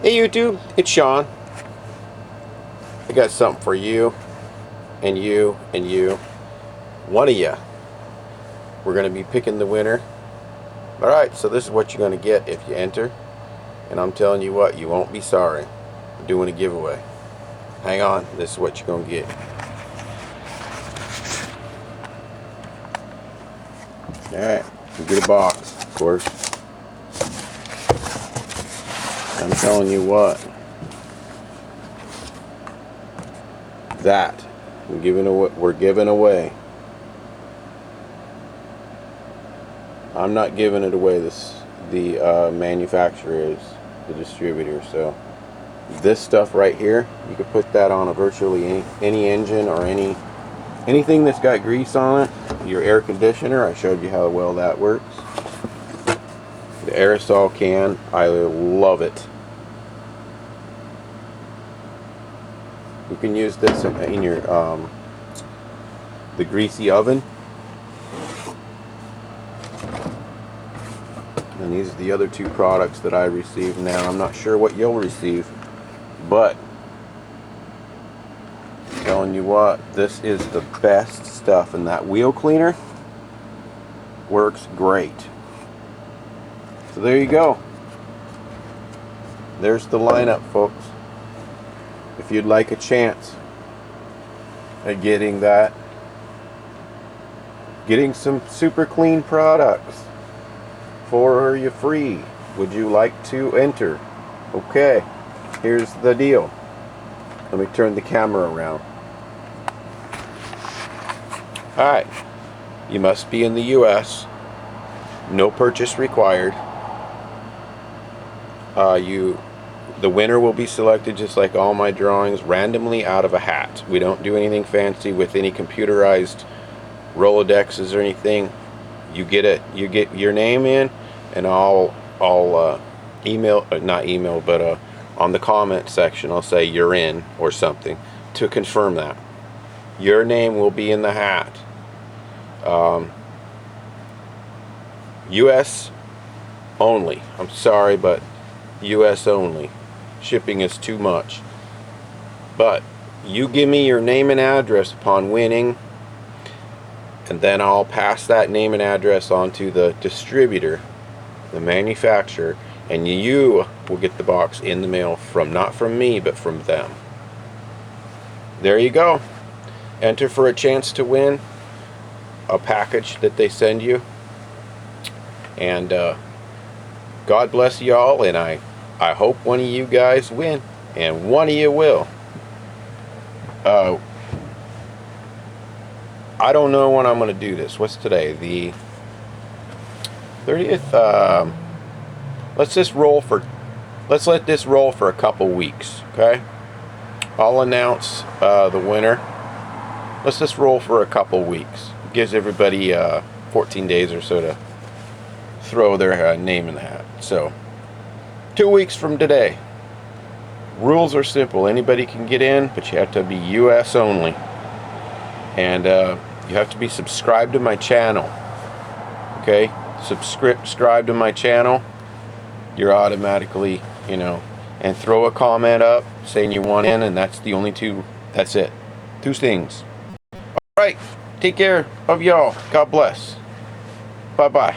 Hey YouTube, it's Sean. I got something for you, and you, and you. One of you. We're going to be picking the winner. Alright, so this is what you're going to get if you enter. And I'm telling you what, you won't be sorry. I'm doing a giveaway. Hang on, this is what you're going to get. Alright, you get a box, of course. I'm telling you what. That we're giving away. I'm not giving it away. The manufacturer is the distributor. So this stuff right here, you could put that on a virtually any engine or anything that's got grease on it. Your air conditioner, I showed you how well that works. The aerosol can, I love it. You can use this in your the greasy oven. And these are the other two products that I received. Now I'm not sure what you'll receive, but I'm telling you what, this is the best stuff, and that wheel cleaner works great. So there you go. There's the lineup, folks. If you'd like a chance at getting some super clean products for you free, would you like to enter? Okay, here's the deal. Let me turn the camera around. Alright, you must be in the US. No purchase required. The winner will be selected just like all my drawings, randomly out of a hat. We don't do anything fancy with any computerized Rolodexes or anything. You get your name in, and I'll email, not email, but on the comment section I'll say you're in or something to confirm that. Your name will be in the hat. US only. I'm sorry, but US only. Shipping is too much. But you give me your name and address upon winning, and then I'll pass that name and address on to the distributor, the manufacturer, and you will get the box in the mail from, not from me, but from them. There you go. Enter for a chance to win a package that they send you. And God bless y'all, and I hope one of you guys win, and one of you will. I don't know when I'm going to do this. What's today? The 30th? Let's let this roll for a couple weeks, okay? I'll announce the winner. Let's just roll for a couple weeks. It gives everybody 14 days or so to throw their name in the hat. So 2 weeks from today. Rules are simple. Anybody can get in, but you have to be US only. And you have to be subscribed to my channel. Okay? Subscribe to my channel. You're automatically, and throw a comment up saying you want in, and that's the only two. That's it. 2 things. Alright. Take care of y'all. God bless. Bye-bye.